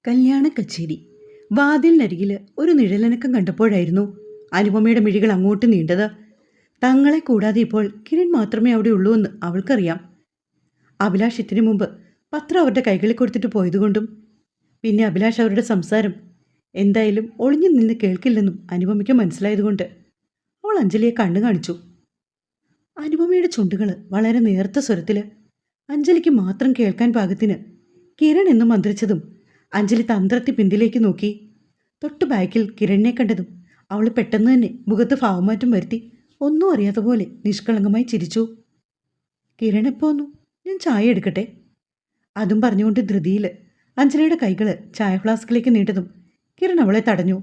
കല്യാണ കച്ചേരി. വാതിലിനരികിൽ ഒരു നിഴലനക്കം കണ്ടപ്പോഴായിരുന്നു അനുപമയുടെ മിഴികൾ അങ്ങോട്ട് നീണ്ടത്. തങ്ങളെ കൂടാതെ ഇപ്പോൾ കിരൺ മാത്രമേ അവിടെ ഉള്ളൂ എന്ന് അവൾക്കറിയാം. അഭിലാഷ് ഇതിനു മുമ്പ് പത്രം അവരുടെ കൈകളിൽ കൊടുത്തിട്ട് പോയതുകൊണ്ടും പിന്നെ അഭിലാഷ് അവരുടെ സംസാരം എന്തായാലും ഒളിഞ്ഞു നിന്ന് കേൾക്കില്ലെന്നും അനുപമയ്ക്ക് മനസ്സിലായതുകൊണ്ട് അവൾ അഞ്ജലിയെ കണ്ണു കാണിച്ചു. അനുപമയുടെ ചുണ്ടുകൾ വളരെ നേർത്ത സ്വരത്തിൽ അഞ്ജലിക്ക് മാത്രം കേൾക്കാൻ പാകത്തിന് കിരൺ എന്ന് മന്ത്രിച്ചതും അഞ്ജലി തന്ത്രത്തി പിന്തിലേക്ക് നോക്കി. തൊട്ടു ബാക്കിൽ കിരണിനെ കണ്ടതും അവൾ പെട്ടെന്ന് തന്നെ മുഖത്ത് ഭാവമാറ്റം വരുത്തി ഒന്നും അറിയാത്ത പോലെ നിഷ്കളങ്കമായി ചിരിച്ചു. കിരൺ എപ്പോ വന്നു? ഞാൻ ചായ എടുക്കട്ടെ? അതും പറഞ്ഞുകൊണ്ട് ധൃതിയിൽ അഞ്ജലിയുടെ കൈകൾ ചായ ഫ്ലാസ്കിലേക്ക് നീണ്ടതും കിരൺ അവളെ തടഞ്ഞു.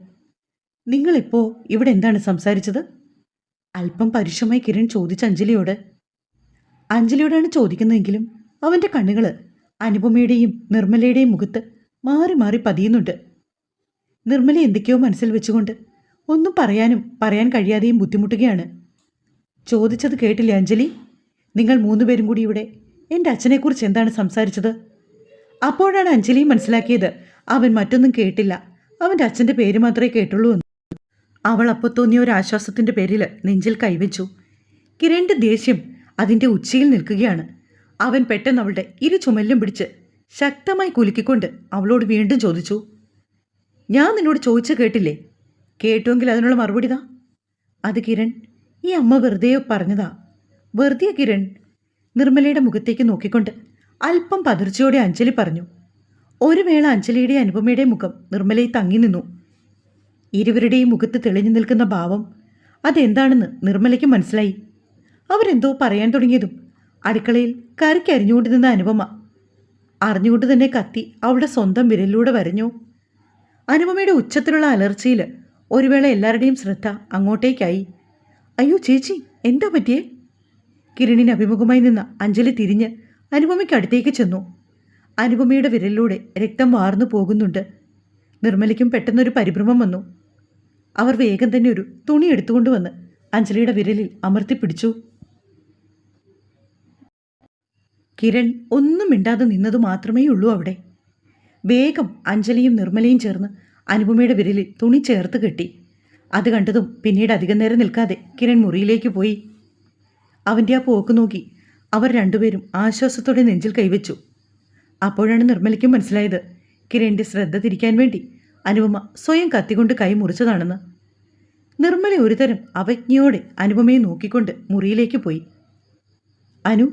നിങ്ങളിപ്പോ ഇവിടെ എന്താണ് സംസാരിച്ചത്? അല്പം പരുഷമായി കിരൺ ചോദിച്ച അഞ്ജലിയോട്. അഞ്ജലിയോടാണ് ചോദിക്കുന്നതെങ്കിലും അവൻ്റെ കണ്ണുകൾ അനുപമയുടെയും നിർമ്മലയുടെയും മുഖത്ത് മാറി മാറി പതിയുന്നുണ്ട്. നിർമ്മല എന്തൊക്കെയോ മനസ്സിൽ വെച്ചുകൊണ്ട് ഒന്നും പറയാൻ കഴിയാതെയും ബുദ്ധിമുട്ടുകയാണ്. ചോദിച്ചത് കേട്ടില്ലേ അഞ്ജലി? നിങ്ങൾ മൂന്നുപേരും കൂടി ഇവിടെ എൻ്റെ അച്ഛനെക്കുറിച്ച് എന്താണ് സംസാരിച്ചത്? അപ്പോഴാണ് അഞ്ജലി മനസ്സിലാക്കിയത് അവൻ മറ്റൊന്നും കേട്ടില്ല, അവൻ്റെ അച്ഛൻ്റെ പേര് മാത്രമേ കേട്ടുള്ളൂ എന്ന്. അവൾ അപ്പോൾ തോന്നിയ ഒരു ആശ്വാസത്തിൻ്റെ പേരിൽ നെഞ്ചിൽ കൈവച്ചു. കിരണിൻ്റെ ദേഷ്യം അതിൻ്റെ ഉച്ചയിൽ നിൽക്കുകയാണ്. അവൻ പെട്ടെന്ന് അവളുടെ ഇരു ചുമലിലും പിടിച്ച് ശക്തമായി കുലുക്കിക്കൊണ്ട് അവളോട് വീണ്ടും ചോദിച്ചു, ഞാൻ നിന്നോട് ചോദിച്ചു കേട്ടില്ലേ? കേട്ടുവെങ്കിൽ അതിനുള്ള മറുപടി താ. അത് കിരൺ, ഈ അമ്മ വെറുതെ പറഞ്ഞതാ. വെറുതെ കിരൺ? നിർമ്മലയുടെ മുഖത്തേക്ക് നോക്കിക്കൊണ്ട് അല്പം പതിർച്ചയോടെ അഞ്ജലി പറഞ്ഞു. ഒരു വേള അഞ്ജലിയുടെ അനുപമയുടെ മുഖം നിർമ്മലയിൽ തങ്ങി നിന്നു. ഇരുവരുടെയും മുഖത്ത് തെളിഞ്ഞു നിൽക്കുന്ന ഭാവം അതെന്താണെന്ന് നിർമ്മലയ്ക്ക് മനസ്സിലായി. അവരെന്തോ പറയാൻ തുടങ്ങിയതും അടുക്കളയിൽ കറിക്ക് അരിഞ്ഞുകൊണ്ട് നിന്ന അനുപമ അറിഞ്ഞുകൊണ്ട് തന്നെ കത്തി അവളുടെ സ്വന്തം വിരലിലൂടെ വരഞ്ഞു. അനുപമയുടെ ഉച്ചത്തിലുള്ള അലർച്ചയിൽ ഒരു വേള എല്ലാവരുടെയും ശ്രദ്ധ അങ്ങോട്ടേക്കായി. അയ്യോ ചേച്ചി, എന്താ പറ്റിയേ? കിരണിന് അഭിമുഖമായി നിന്ന അഞ്ജലി തിരിഞ്ഞ് അനുപമയ്ക്ക് അടുത്തേക്ക് ചെന്നു. അനുപമയുടെ വിരലിലൂടെ രക്തം വാർന്നു പോകുന്നുണ്ട്. നിർമ്മലയ്ക്കും പെട്ടെന്നൊരു പരിഭ്രമം വന്നു. അവർ വേഗം തന്നെ ഒരു തുണി എടുത്തുകൊണ്ടുവന്ന് അഞ്ജലിയുടെ വിരലിൽ അമർത്തിപ്പിടിച്ചു. കിരൺ ഒന്നും മിണ്ടാതെ നിന്നതു മാത്രമേ ഉള്ളൂ അവിടെ. വേഗം അഞ്ജലിയും നിർമ്മലയും ചേർന്ന് അനുപമയുടെ വിരലിൽ തുണി ചേർത്ത് കെട്ടി. അത് കണ്ടതും പിന്നീട് അധികം നേരം നിൽക്കാതെ കിരൺ മുറിയിലേക്ക് പോയി. അവൻ്റെ ആ പോക്ക് നോക്കി അവർ രണ്ടുപേരും ആശ്വാസത്തോടെ നെഞ്ചിൽ കൈവച്ചു. അപ്പോഴാണ് നിർമ്മലയ്ക്കും മനസ്സിലായത് കിരണിൻ്റെ ശ്രദ്ധ തിരിക്കാൻ വേണ്ടി അനുപമ സ്വയം കത്തിക്കൊണ്ട് കൈ മുറിച്ചതാണെന്ന്. നിർമ്മല ഒരുതരം അവജ്ഞയോടെ അനുപമയെ നോക്കിക്കൊണ്ട് മുറിയിലേക്ക് പോയി. അനു,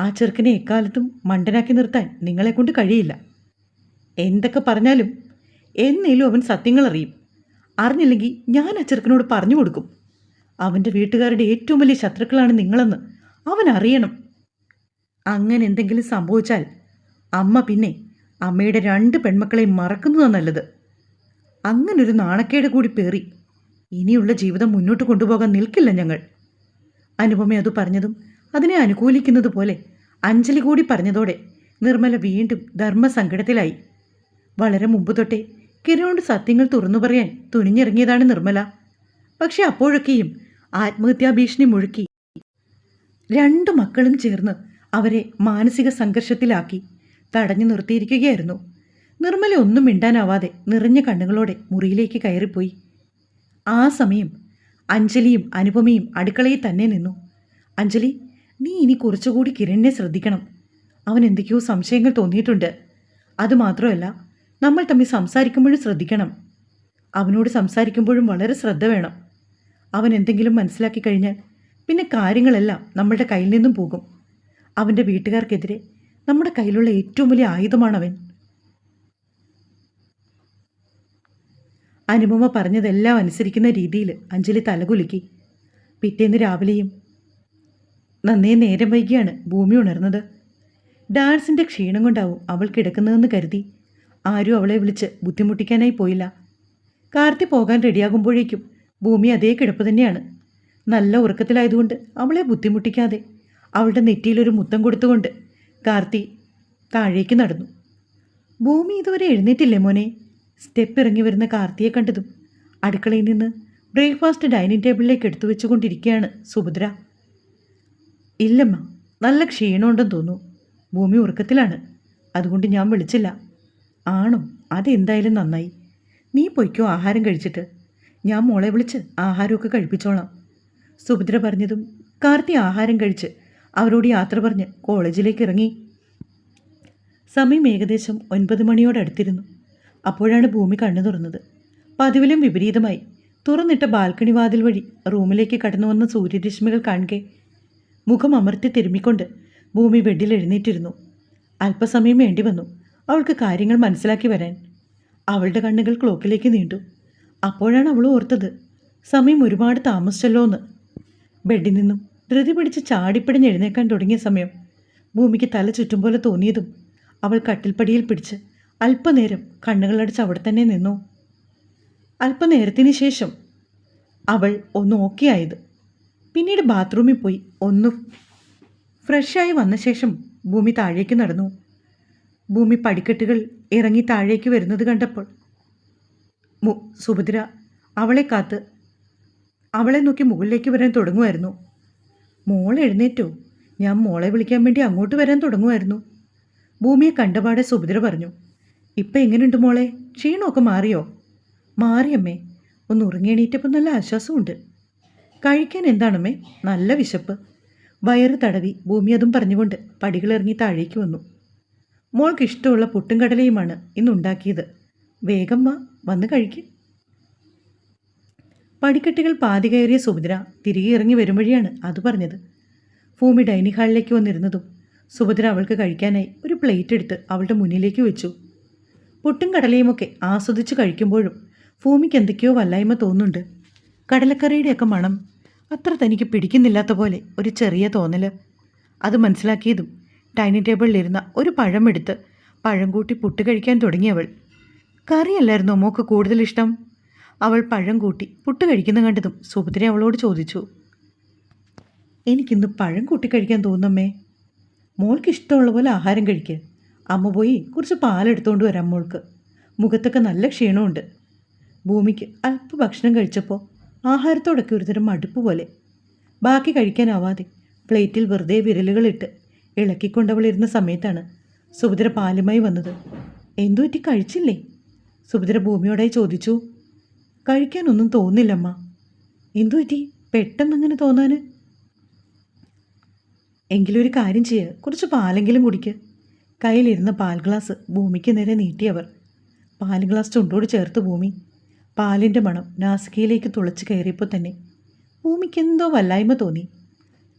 ആ ചെറുക്കനെ എക്കാലത്തും മണ്ടനാക്കി നിർത്താൻ നിങ്ങളെക്കൊണ്ട് കഴിയില്ല. എന്തൊക്കെ പറഞ്ഞാലും എന്നേലും അവൻ സത്യങ്ങൾ അറിയും. അറിഞ്ഞില്ലെങ്കിൽ ഞാൻ ആ ചെറുക്കനോട് പറഞ്ഞു കൊടുക്കും. അവൻ്റെ വീട്ടുകാരുടെ ഏറ്റവും വലിയ ശത്രുക്കളാണ് നിങ്ങളെന്ന് അവൻ അറിയണം. അങ്ങനെ എന്തെങ്കിലും സംഭവിച്ചാൽ അമ്മ പിന്നെ അമ്മയുടെ 2 പെൺമക്കളെയും മറക്കുന്നതാണ് നല്ലത്. അങ്ങനൊരു നാണക്കേട് കൂടി പേറി ഇനിയുള്ള ജീവിതം മുന്നോട്ട് കൊണ്ടുപോകാൻ നിൽക്കില്ല ഞങ്ങൾ. അനുപമ അത് പറഞ്ഞതും അതിനെ അനുകൂലിക്കുന്നത് പോലെ അഞ്ജലി കൂടി പറഞ്ഞതോടെ നിർമ്മല വീണ്ടും ധർമ്മസങ്കടത്തിലായി. വളരെ മുമ്പ് തൊട്ടേ കിരണോട് സത്യങ്ങൾ തുറന്നു പറയാൻ തുനിഞ്ഞിറങ്ങിയതാണ് നിർമ്മല. പക്ഷെ അപ്പോഴൊക്കെയും ആത്മഹത്യാഭീഷണി മുഴക്കി 2 മക്കളും ചേർന്ന് അവരെ മാനസിക സംഘർഷത്തിലാക്കി തടഞ്ഞു നിർത്തിയിരിക്കുകയായിരുന്നു. നിർമ്മല ഒന്നും മിണ്ടാനാവാതെ നിറഞ്ഞ കണ്ണുകളോടെ മുറിയിലേക്ക് കയറിപ്പോയി. ആ സമയം അഞ്ജലിയും അനുപമയും അടുക്കളയിൽ തന്നെ നിന്നു. അഞ്ജലി, നീ ഇനി കുറച്ചുകൂടി കിരണിനെ ശ്രദ്ധിക്കണം. അവൻ എന്തൊക്കെയോ സംശയങ്ങൾ തോന്നിയിട്ടുണ്ട്. അതുമാത്രമല്ല, നമ്മൾ തമ്മിൽ സംസാരിക്കുമ്പോഴും ശ്രദ്ധിക്കണം. അവനോട് സംസാരിക്കുമ്പോഴും വളരെ ശ്രദ്ധ വേണം. അവൻ എന്തെങ്കിലും മനസ്സിലാക്കി കഴിഞ്ഞാൽ പിന്നെ കാര്യങ്ങളെല്ലാം നമ്മളുടെ കയ്യിൽ നിന്നും പോകും. അവൻ്റെ വീട്ടുകാർക്കെതിരെ നമ്മുടെ കയ്യിലുള്ള ഏറ്റവും വലിയ ആയുധമാണവൻ. അനുപമ പറഞ്ഞതെല്ലാം അനുസരിക്കുന്ന രീതിയിൽ അഞ്ജലി തലകുലുക്കി. പിറ്റേന്ന് രാവിലെയും നന്നേ നേരം വൈകിയാണ് ഭൂമി ഉണർന്നത്. ഡാൻസിൻ്റെ ക്ഷീണം കൊണ്ടാവും അവൾ കിടക്കുന്നതെന്ന് കരുതി ആരും അവളെ വിളിച്ച് ബുദ്ധിമുട്ടിക്കാനായി പോയില്ല. കാർത്തി പോകാൻ റെഡിയാകുമ്പോഴേക്കും ഭൂമി അതേ കിടപ്പ് തന്നെയാണ്. നല്ല ഉറക്കത്തിലായതുകൊണ്ട് അവളെ ബുദ്ധിമുട്ടിക്കാതെ അവളുടെ നെറ്റിയിലൊരു മുത്തം കൊടുത്തുകൊണ്ട് കാർത്തി താഴേക്ക് നടന്നു. ഭൂമി ഇതുവരെ എഴുന്നേറ്റില്ലേ മോനെ? സ്റ്റെപ്പ് ഇറങ്ങി വരുന്ന കാർത്തിയെ കണ്ടതും അടുക്കളയിൽ നിന്ന് ബ്രേക്ക്ഫാസ്റ്റ് ഡൈനിങ് ടേബിളിലേക്ക് എടുത്തു വെച്ചുകൊണ്ടിരിക്കുകയാണ് സുഭദ്ര. ഇല്ലമ്മ, നല്ല ക്ഷീണമുണ്ടെന്ന് തോന്നുന്നു. ഭൂമി ഉറക്കത്തിലാണ്, അതുകൊണ്ട് ഞാൻ വിളിച്ചില്ല. ആണോ? അതെന്തായാലും നന്നായി. നീ പൊയ്ക്കോ ആഹാരം കഴിച്ചിട്ട്. ഞാൻ മോളെ വിളിച്ച് ആഹാരമൊക്കെ കഴിപ്പിച്ചോളാം. സുഭദ്ര പറഞ്ഞതും കാർത്തി ആഹാരം കഴിച്ച് അവരോട് യാത്ര പറഞ്ഞ് കോളേജിലേക്ക് ഇറങ്ങി. സമയം ഏകദേശം 9 മണിയോടടുത്തിരുന്നു. അപ്പോഴാണ് ഭൂമി കണ്ണു തുറന്നത്. പതിവിലും വിപരീതമായി തുറന്നിട്ട ബാൽക്കണി വാതിൽ വഴി റൂമിലേക്ക് കടന്നു വന്ന സൂര്യരശ്മികൾ കാണുകെ മുഖം അമർത്തി തിരുമ്മിക്കൊണ്ട് ഭൂമി ബെഡിൽ എഴുന്നേറ്റിരുന്നു. അല്പസമയം വേണ്ടി വന്നു അവൾക്ക് കാര്യങ്ങൾ മനസ്സിലാക്കി വരാൻ. അവളുടെ കണ്ണുകൾ ക്ലോക്കിലേക്ക് നീണ്ടു. അപ്പോഴാണ് അവൾ ഓർത്തത് സമയം ഒരുപാട് താമസിച്ചല്ലോ എന്ന്. ബെഡിൽ നിന്നും ധൃതി പിടിച്ച് ചാടിപ്പിടിഞ്ഞ് എഴുന്നേക്കാൻ തുടങ്ങിയ സമയം ഭൂമിക്ക് തല ചുറ്റും പോലെ തോന്നിയതും അവൾ കട്ടിൽപ്പടിയിൽ പിടിച്ച് അല്പനേരം കണ്ണുകളടച്ച് അവിടെ തന്നെ നിന്നു. അല്പനേരത്തിന് ശേഷം അവൾ ഒന്ന് ഓക്കെ ആയത്. പിന്നീട് ബാത്റൂമിൽ പോയി ഒന്ന് ഫ്രഷായി വന്ന ശേഷം ഭൂമി താഴേക്ക് നടന്നു. ഭൂമി പടിക്കെട്ടുകൾ ഇറങ്ങി താഴേക്ക് വരുന്നത് കണ്ടപ്പോൾ സുഭദ്ര അവളെ കാത്ത് അവളെ നോക്കി മുകളിലേക്ക് വരാൻ തുടങ്ങുമായിരുന്നു. മോൾ എഴുന്നേറ്റോ? ഞാൻ മോളെ വിളിക്കാൻ വേണ്ടി അങ്ങോട്ട് വരാൻ തുടങ്ങുമായിരുന്നു. ഭൂമിയെ കണ്ടപാടെ സുഭദ്ര പറഞ്ഞു. ഇപ്പം എങ്ങനെയുണ്ട് മോളെ? ക്ഷീണമൊക്കെ മാറിയോ? മാറിയമ്മേ. ഒന്ന് ഉറങ്ങിയെണീറ്റപ്പോൾ നല്ല ആശ്വാസമുണ്ട്. കഴിക്കാൻ എന്താണമ്മേ? നല്ല വിശപ്പ്. വയറ് തടവി ഭൂമി അതും പറഞ്ഞുകൊണ്ട് പടികളിറങ്ങി താഴേക്ക് വന്നു. മോൾക്ക് ഇഷ്ടമുള്ള പുട്ടും കടലയുമാണ് ഇന്നുണ്ടാക്കിയത്. വേഗം വാ, വന്ന് കഴിക്കും. പടിക്കെട്ടുകൾ പാതി കയറിയ സുഭദ്ര തിരികെ ഇറങ്ങി വരും വഴിയാണ് അത് പറഞ്ഞത്. ഭൂമി ഡൈനിങ് ഹാളിലേക്ക് വന്നിരുന്നതും സുഭദ്ര അവൾക്ക് കഴിക്കാനായി ഒരു പ്ലേറ്റ് എടുത്ത് അവളുടെ മുന്നിലേക്ക് വെച്ചു. പുട്ടും കടലയുമൊക്കെ ആസ്വദിച്ച് കഴിക്കുമ്പോഴും ഭൂമിക്ക് എന്തൊക്കെയോ വല്ലായ്മ തോന്നുന്നുണ്ട്. കടലക്കറിയുടെയൊക്കെ മണം അത്ര തനിക്ക് പിടിക്കുന്നില്ലാത്ത പോലെ ഒരു ചെറിയ തോന്നൽ. അത് മനസ്സിലാക്കിയതും ഡൈനിങ് ടേബിളിലിരുന്ന ഒരു പഴം എടുത്ത് പഴം കൂട്ടി പുട്ട് കഴിക്കാൻ തുടങ്ങിയവൾ. കറിയല്ലായിരുന്നോ മോക്ക് കൂടുതൽ ഇഷ്ടം? അവൾ പഴം കൂട്ടി പുട്ട് കഴിക്കുന്ന കണ്ടതും സുഭദ്ര അവളോട് ചോദിച്ചു. എനിക്കിന്ന് പഴം കൂട്ടി കഴിക്കാൻ തോന്നുന്നമ്മേ. മോൾക്ക് ഇഷ്ടമുള്ള പോലെ ആഹാരം കഴിക്കുക. അമ്മ പോയി കുറച്ച് പാലെടുത്തുകൊണ്ട് വരാം മോൾക്ക്. മുഖത്തൊക്കെ നല്ല ക്ഷീണമുണ്ട്. ഭൂമിക്ക് അല്പ ഭക്ഷണം കഴിച്ചപ്പോൾ ആഹാരത്തോടൊക്കെ ഒരുതരം മടുപ്പ് പോലെ. ബാക്കി കഴിക്കാനാവാതെ പ്ലേറ്റിൽ വെറുതെ വിരലുകളിട്ട് ഇളക്കിക്കൊണ്ടവളിരുന്ന സമയത്താണ് സുഭദ്ര പാലുമായി വന്നത്. എന്തുപറ്റി, കഴിച്ചില്ലേ? സുഭദ്ര ഭൂമിയോടായി ചോദിച്ചു. കഴിക്കാനൊന്നും തോന്നില്ലമ്മ. എന്തുപറ്റി പെട്ടെന്നങ്ങനെ തോന്നാൻ? എങ്കിലും ഒരു കാര്യം ചെയ്യുക, കുറച്ച് പാലെങ്കിലും കുടിക്കുക. കയ്യിലിരുന്ന പാൽ ഗ്ലാസ് ഭൂമിക്ക് നേരെ നീട്ടിയവർ. പാൽ ഗ്ലാസ് ചുണ്ടോട് ചേർത്ത് ഭൂമി. പാലിൻ്റെ മണം നാസികയിലേക്ക് തുളച്ച് കയറിയപ്പോൾ തന്നെ ഭൂമിക്ക് എന്തോ വല്ലായ്മ തോന്നി.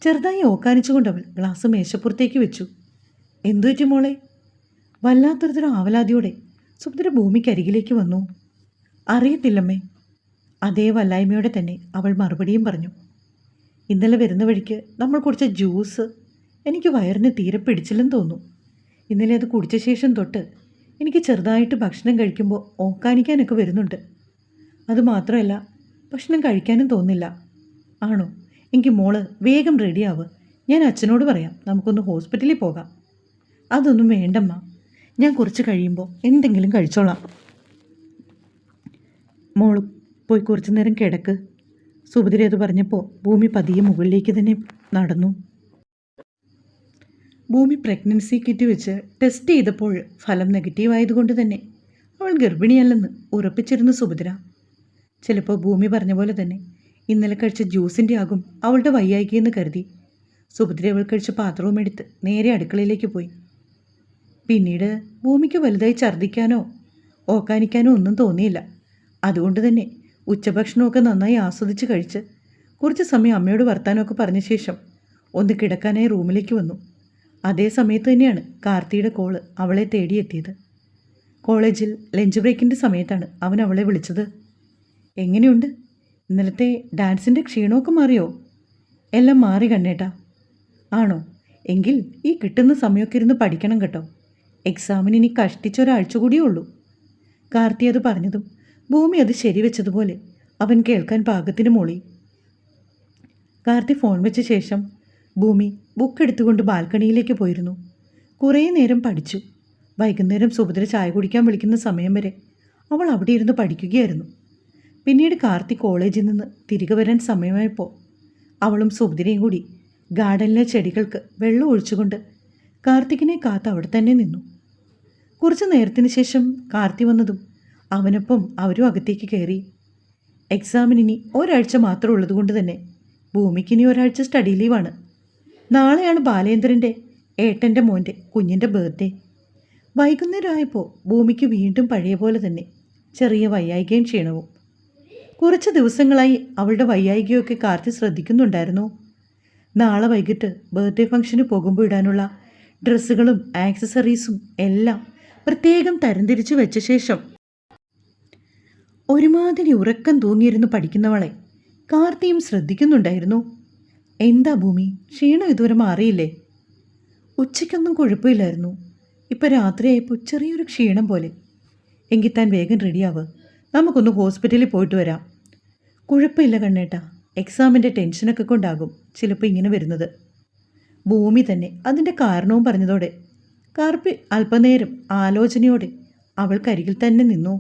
ചെറുതായി ഓക്കാനിച്ചുകൊണ്ടവൾ ഗ്ലാസ് മേശപ്പുറത്തേക്ക് വെച്ചു. എന്തുപറ്റി മോളെ? വല്ലാത്തൊരുതരം ആവലാതിയോടെ സുഭദ്ര ഭൂമിക്കരികിലേക്ക് വന്നു. അറിയത്തില്ലമ്മേ. അതേ വല്ലായ്മയോടെ തന്നെ അവൾ മറുപടിയും പറഞ്ഞു. ഇന്നലെ വരുന്ന വഴിക്ക് നമ്മൾ കുടിച്ച ജ്യൂസ് എനിക്ക് വയറിന് തീരെ പിടിച്ചില്ലെന്ന് തോന്നുന്നു. ഇന്നലെ അത് കുടിച്ച ശേഷം തൊട്ട് എനിക്ക് ചെറുതായിട്ട് ഭക്ഷണം കഴിക്കുമ്പോൾ ഓക്കാനിക്കാനൊക്കെ വരുന്നുണ്ട്. അതുമാത്രമല്ല, ഭക്ഷണം കഴിക്കാനും തോന്നില്ല. ആണോ? എനിക്ക് മോള് വേഗം റെഡിയാവുക. ഞാൻ അച്ഛനോട് പറയാം, നമുക്കൊന്ന് ഹോസ്പിറ്റലിൽ പോകാം. അതൊന്നും വേണ്ടമ്മ, ഞാൻ കുറച്ച് കഴിയുമ്പോൾ എന്തെങ്കിലും കഴിച്ചോളാം. മോള് പോയി കുറച്ചു നേരം കിടക്ക്. സുഭദ്ര അത് പറഞ്ഞപ്പോൾ ഭൂമി പതിയെ മുകളിലേക്ക് തന്നെ നടന്നു. ഭൂമി പ്രഗ്നൻസി കിറ്റ് വെച്ച് ടെസ്റ്റ് ചെയ്തപ്പോൾ ഫലം നെഗറ്റീവ് ആയതുകൊണ്ട് തന്നെ അവൾ ഗർഭിണിയല്ലെന്ന് ഉറപ്പിച്ചിരുന്നു സുഭദ്ര. ചിലപ്പോൾ ഭൂമി പറഞ്ഞ പോലെ തന്നെ ഇന്നലെ കഴിച്ച ജ്യൂസിൻ്റെ ആകും അവളുടെ വയ്യായികയെന്ന് കരുതി സുഭദ്ര അവൾ കഴിച്ച പാത്രവും എടുത്ത് നേരെ അടുക്കളയിലേക്ക് പോയി. പിന്നീട് ഭൂമിക്ക് വലുതായി ഛർദ്ദിക്കാനോ ഓക്കാനിക്കാനോ ഒന്നും തോന്നിയില്ല. അതുകൊണ്ട് തന്നെ ഉച്ചഭക്ഷണമൊക്കെ നന്നായി ആസ്വദിച്ച് കഴിച്ച് കുറച്ച് സമയം അമ്മയോട് വർത്താനമൊക്കെ പറഞ്ഞ ശേഷം ഒന്ന് കിടക്കാനായി റൂമിലേക്ക് വന്നു. അതേ സമയത്ത് തന്നെയാണ് കാർത്തിയുടെ കോള് അവളെ തേടിയെത്തിയത്. കോളേജിൽ ലഞ്ച് ബ്രേക്കിൻ്റെ സമയത്താണ് അവൻ അവളെ വിളിച്ചത്. എങ്ങനെയുണ്ട്? ഇന്നലത്തെ ഡാൻസിൻ്റെ ക്ഷീണമൊക്കെ മാറിയോ? എല്ലാം മാറി കണ്ണേട്ടാ. ആണോ? എങ്കിൽ ഈ കിട്ടുന്ന സമയമൊക്കെ ഇരുന്ന് പഠിക്കണം കേട്ടോ. എക്സാമിന് ഇനി കഷ്ടിച്ചൊരാഴ്ച കൂടിയേ ഉള്ളൂ. കാർത്തി അത് പറഞ്ഞതും ഭൂമി അത് ശരിവെച്ചതുപോലെ അവൻ കേൾക്കാൻ പാകത്തിന് മോളി. കാർത്തി ഫോൺ വെച്ച ശേഷം ഭൂമി ബുക്ക് എടുത്തുകൊണ്ട് ബാൽക്കണിയിലേക്ക് പോയിരുന്നു. കുറേ നേരം പഠിച്ചു. വൈകുന്നേരം സുഭദ്ര ചായ കുടിക്കാൻ വിളിക്കുന്ന സമയം വരെ അവൾ അവിടെ ഇരുന്ന് പഠിക്കുകയായിരുന്നു. പിന്നീട് കാർത്തി കോളേജിൽ നിന്ന് തിരികെ വരാൻ സമയമായപ്പോൾ അവളും സുഭദ്രയും കൂടി ഗാർഡനിലെ ചെടികൾക്ക് വെള്ളം ഒഴിച്ചുകൊണ്ട് കാർത്തികിനെ കാത്ത് അവിടെ തന്നെ നിന്നു. കുറച്ചു നേരത്തിന് ശേഷം കാർത്തി വന്നതും അവനൊപ്പം അവരും അകത്തേക്ക് കയറി. എക്സാമിന് ഒരാഴ്ച മാത്രം ഉള്ളതുകൊണ്ട് തന്നെ ഭൂമിക്കിനി ഒരാഴ്ച സ്റ്റഡി ലീവാണ്. നാളെയാണ് ബാലേന്ദ്രൻ്റെ ഏട്ടൻ്റെ മോൻ്റെ കുഞ്ഞിൻ്റെ ബർത്ത്ഡേ. വൈകുന്നേരം ആയപ്പോൾ ഭൂമിക്ക് വീണ്ടും പഴയ പോലെ തന്നെ ചെറിയ വയ്യായികയും ക്ഷീണവും. കുറച്ച് ദിവസങ്ങളായി അവളുടെ വയ്യായികയൊക്കെ കാർത്തി ശ്രദ്ധിക്കുന്നുണ്ടായിരുന്നു. നാളെ വൈകിട്ട് ബർത്ത്ഡേ ഫംഗ്ഷന് പോകുമ്പോൾ ഇടാനുള്ള ഡ്രസ്സുകളും ആക്സസറീസും എല്ലാം പ്രത്യേകം തരംതിരിച്ചു വെച്ച ശേഷം ഒരുമാതിരി ഉറക്കം തൂങ്ങിയിരുന്ന് പഠിക്കുന്നവളെ കാർത്തിയും ശ്രദ്ധിക്കുന്നുണ്ടായിരുന്നു. എന്താ ഭൂമി, ക്ഷീണം ഇതുവരെ മാറിയില്ലേ? ഉച്ചയ്ക്കൊന്നും കുഴപ്പമില്ലായിരുന്നു. ഇപ്പം രാത്രിയായപ്പോൾ ചെറിയൊരു ക്ഷീണം പോലെ. എങ്കിൽ താൻ വേഗം റെഡിയാവുക, നമുക്കൊന്ന് ഹോസ്പിറ്റലിൽ പോയിട്ട് വരാം. കുഴപ്പമില്ല കണ്ണേട്ടാ, എക്സാമിൻ്റെ ടെൻഷനൊക്കെ കൊണ്ടാകും ചിലപ്പോൾ ഇങ്ങനെ വരുന്നത്. ഭൂമി തന്നെ അതിൻ്റെ കാരണവും പറഞ്ഞതോടെ കാർത്തി അല്പനേരം ആലോചനയോടെ അവൾക്കരികിൽ തന്നെ നിന്നു.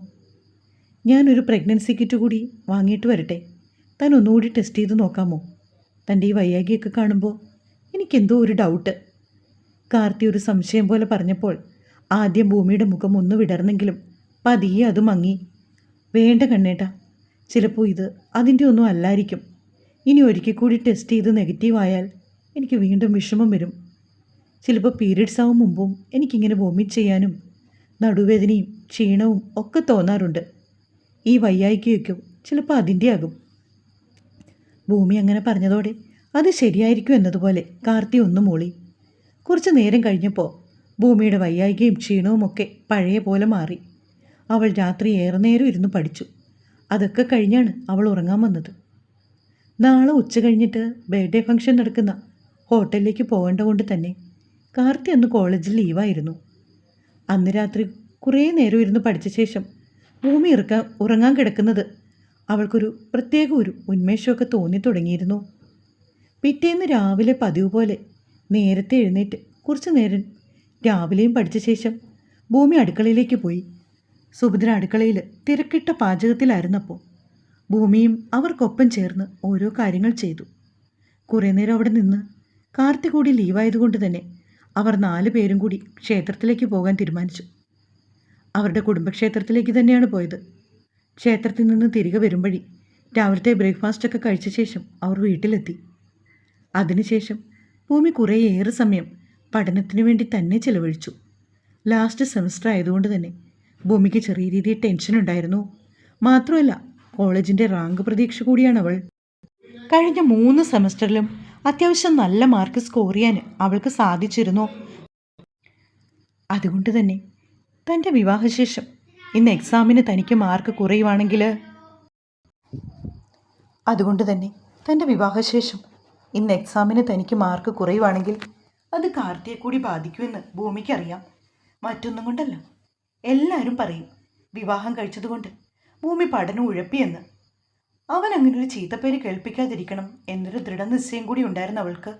ഞാനൊരു പ്രഗ്നൻസി കിറ്റ് കൂടി വാങ്ങിയിട്ട് വരട്ടെ, താൻ ഒന്നുകൂടി ടെസ്റ്റ് ചെയ്ത് നോക്കാമോ? തൻ്റെ ഈ വയ്യാകിയൊക്കെ കാണുമ്പോൾ എനിക്കെന്തോ ഒരു ഡൗട്ട്. കാർത്തി ഒരു സംശയം പോലെ പറഞ്ഞപ്പോൾ ആദ്യം ഭൂമിയുടെ മുഖം ഒന്ന് വിടർന്നെങ്കിലും പതിയെ അത് മങ്ങി. വേണ്ട കണ്ണേട്ടാ, ചിലപ്പോൾ ഇത് അതിൻ്റെ ഒന്നും അല്ലായിരിക്കും. ഇനി ഒരിക്കൽ കൂടി ടെസ്റ്റ് ചെയ്ത് നെഗറ്റീവായാൽ എനിക്ക് വീണ്ടും വിഷമം വരും. ചിലപ്പോൾ പീരിയഡ്സ് ആവും മുമ്പും എനിക്കിങ്ങനെ വോമിറ്റ് ചെയ്യാനും നടുവേദനയും ക്ഷീണവും ഒക്കെ തോന്നാറുണ്ട്. ഈ വയ്യായികയൊക്കെ ചിലപ്പോൾ അതിൻ്റെ ആകും. ഭൂമി അങ്ങനെ പറഞ്ഞതോടെ അത് ശരിയായിരിക്കും എന്നതുപോലെ കാർത്തി ഒന്ന് മൂളി. കുറച്ച് നേരം കഴിഞ്ഞപ്പോൾ ഭൂമിയുടെ വയ്യായികയും ക്ഷീണവും ഒക്കെ പഴയ പോലെ മാറി. അവൾ രാത്രി ഏറെ നേരം ഇരുന്ന് പഠിച്ചു. അതൊക്കെ കഴിഞ്ഞാണ് അവൾ ഉറങ്ങാൻ വന്നത്. നാളെ ഉച്ച കഴിഞ്ഞിട്ട് ബർത്ത്ഡേ ഫംഗ്ഷൻ നടക്കുന്ന ഹോട്ടലിലേക്ക് പോകേണ്ട കൊണ്ട് തന്നെ കാർത്തി അന്ന് കോളേജിൽ ലീവായിരുന്നു. അന്ന് രാത്രി കുറേ നേരം ഇരുന്ന് പഠിച്ച ശേഷം ഭൂമി ഉറങ്ങാൻ കിടക്കുന്നത് അവൾക്കൊരു പ്രത്യേക ഒരു ഉന്മേഷമൊക്കെ തോന്നി തുടങ്ങിയിരുന്നു. പിറ്റേന്ന് രാവിലെ പതിവ് പോലെ നേരത്തെ എഴുന്നേറ്റ് കുറച്ച് നേരം രാവിലെയും പഠിച്ച ശേഷം ഭൂമി അടുക്കളയിലേക്ക് പോയി. സുഭദ്ര അടുക്കളയിൽ തിരക്കിട്ട പാചകത്തിലായിരുന്നപ്പോൾ ഭൂമിയും അവർക്കൊപ്പം ചേർന്ന് ഓരോ കാര്യങ്ങൾ ചെയ്തു. കുറേ നേരം അവിടെ നിന്ന് കാർത്തി കൂടി ലീവായതുകൊണ്ട് തന്നെ അവർ 4 പേരും കൂടി ക്ഷേത്രത്തിലേക്ക് പോകാൻ തീരുമാനിച്ചു. അവരുടെ കുടുംബക്ഷേത്രത്തിലേക്ക് തന്നെയാണ് പോയത്. ക്ഷേത്രത്തിൽ നിന്ന് തിരികെ വരുമ്പഴി രാവിലത്തെ ബ്രേക്ക്ഫാസ്റ്റൊക്കെ കഴിച്ച ശേഷം അവർ വീട്ടിലെത്തി. അതിനുശേഷം ഭൂമി കുറേയേറെ സമയം പഠനത്തിനു വേണ്ടി തന്നെ ചിലവഴിച്ചു. ലാസ്റ്റ് സെമസ്റ്റർ ആയതുകൊണ്ട് തന്നെ ഭൂമിക്ക് ചെറിയ രീതിയിൽ ടെൻഷൻ ഉണ്ടായിരുന്നു. മാത്രമല്ല കോളേജിൻ്റെ റാങ്ക് പ്രതീക്ഷ കൂടിയാണ് അവൾ. കഴിഞ്ഞ 3 സെമസ്റ്ററിലും അത്യാവശ്യം നല്ല മാർക്ക് സ്കോർ ചെയ്യാൻ അവൾക്ക് സാധിച്ചിരുന്നു. അതുകൊണ്ട് തന്നെ തൻ്റെ വിവാഹശേഷം ഇന്ന് എക്സാമിന് തനിക്ക് മാർക്ക് കുറയുവാണെങ്കിൽ അത് കാർത്തിയെ കൂടി ബാധിക്കുമെന്ന് ഭൂമിക്കറിയാം. മറ്റൊന്നും കൊണ്ടല്ല, എല്ലാവരും പറയും വിവാഹം കഴിച്ചതുകൊണ്ട് ഭൂമി പഠനം ഉഴപ്പിയെന്ന്. അവൻ അങ്ങനെ ഒരു ചീത്തപ്പേര് കേൾപ്പിക്കാതിരിക്കണം എന്നൊരു ദൃഢനിശ്ചയം കൂടി ഉണ്ടായിരുന്നു അവൾക്ക്.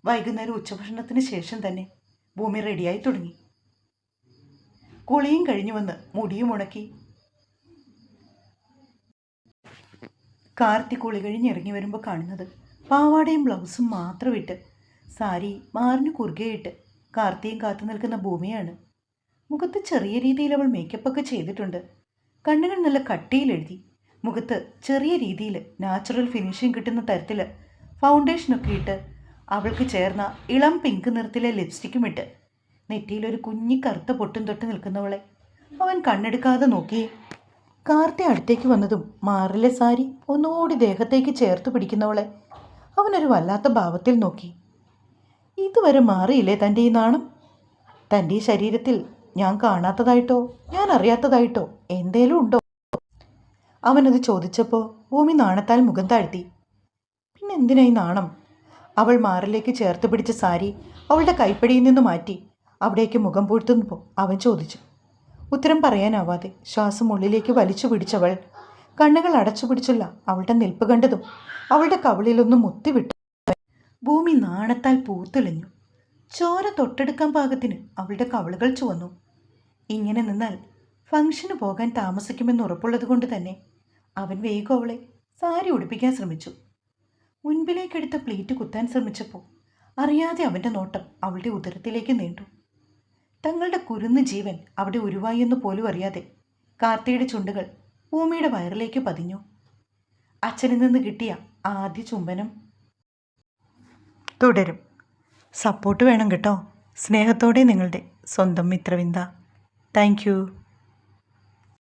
വൈകുന്നേരം ഉച്ചഭക്ഷണത്തിന് ശേഷം തന്നെ ഭൂമി റെഡിയായി തുടങ്ങി. കുളിയും കഴിഞ്ഞു വന്ന് മുടിയും ഉണക്കി കാർത്തി കുളി കഴിഞ്ഞിറങ്ങി വരുമ്പോൾ കാണുന്നത് പാവാടയും ബ്ലൗസും മാത്രം ഇട്ട് സാരി മാറിന് കുറുകെയിട്ട് കാർത്തിയും കാത്തു നിൽക്കുന്ന ഭൂമിയാണ്. മുഖത്ത് ചെറിയ രീതിയിൽ അവൾ മേക്കപ്പൊക്കെ ചെയ്തിട്ടുണ്ട്. കണ്ണുകൾ നല്ല കട്ടിയിലെഴുതി മുഖത്ത് ചെറിയ രീതിയിൽ നാച്ചുറൽ ഫിനിഷിങ് കിട്ടുന്ന തരത്തിൽ ഫൗണ്ടേഷനൊക്കെ ഇട്ട് അവൾക്ക് ചേർന്ന ഇളം പിങ്ക് നിറത്തിലെ ലിപ്സ്റ്റിക്കും ഇട്ട് നെറ്റിയിലൊരു കുഞ്ഞി കറുത്ത പൊട്ടും തൊട്ട് നിൽക്കുന്നവളെ അവൻ കണ്ണെടുക്കാതെ നോക്കി. കാർത്തി അടുത്തേക്ക് വന്നതും മാറിലെ സാരി ഒന്നുകൂടി ദേഹത്തേക്ക് ചേർത്ത് പിടിക്കുന്നവളെ അവനൊരു വല്ലാത്ത ഭാവത്തിൽ നോക്കി. ഇതുവരെ മാറിയില്ലേ തൻ്റെ ഈ നാണം? തൻ്റെ ഈ ശരീരത്തിൽ ഞാൻ കാണാത്തതായിട്ടോ ഞാൻ അറിയാത്തതായിട്ടോ എന്തേലും ഉണ്ടോ? അവനത് ചോദിച്ചപ്പോൾ ഭൂമി നാണത്താൽ മുഖം താഴ്ത്തി. പിന്നെ എന്തിനായി നാണം? അവൾ മാറിലേക്ക് ചേർത്ത് പിടിച്ച സാരി അവളുടെ കൈപ്പിടിയിൽ നിന്ന് മാറ്റി അവിടേക്ക് മുഖം പൂഴ്ത്തുമ്പോൾ അവൻ ചോദിച്ചു. ഉത്തരം പറയാനാവാതെ ശ്വാസം ഉള്ളിലേക്ക് വലിച്ചു പിടിച്ചവൾ കണ്ണുകൾ അടച്ചു പിടിച്ചുള്ള അവളുടെ നിൽപ്പ് കണ്ടതും അവളുടെ കവിളിലൊന്നും മുത്തിവിട്ടു. ഭൂമി നാണത്താൽ പൂത്തുലഞ്ഞു. ചോര തൊട്ടെടുക്കാൻ പാകത്തിന് അവളുടെ കവിളുകൾ ചുവന്നു. ഇങ്ങനെ നിന്നാൽ ഫംഗ്ഷന് പോകാൻ താമസിക്കുമെന്ന് ഉറപ്പുള്ളത് കൊണ്ട് തന്നെ അവൻ വേഗം അവളെ സാരി ഉടുപ്പിക്കാൻ ശ്രമിച്ചു. മുൻപിലേക്കെടുത്ത പ്ലേറ്റ് കുത്താൻ ശ്രമിച്ചപ്പോൾ അറിയാതെ അവൻ്റെ നോട്ടം അവളുടെ ഉദരത്തിലേക്ക് നീണ്ടു. തങ്ങളുടെ കുരുന്ന് ജീവൻ അവിടെ ഉരുവായി എന്ന് പോലും അറിയാതെ കാർത്തിയുടെ ചുണ്ടുകൾ ഭൂമിയുടെ വയറിലേക്ക് പതിഞ്ഞു. അച്ഛനിൽ നിന്ന് കിട്ടിയ ആദ്യ ചുംബനം. തുടരും. സപ്പോർട്ട് വേണം കേട്ടോ. സ്നേഹത്തോടെ നിങ്ങളുടെ സ്വന്തം മിത്രവിന്ദ. Thank you.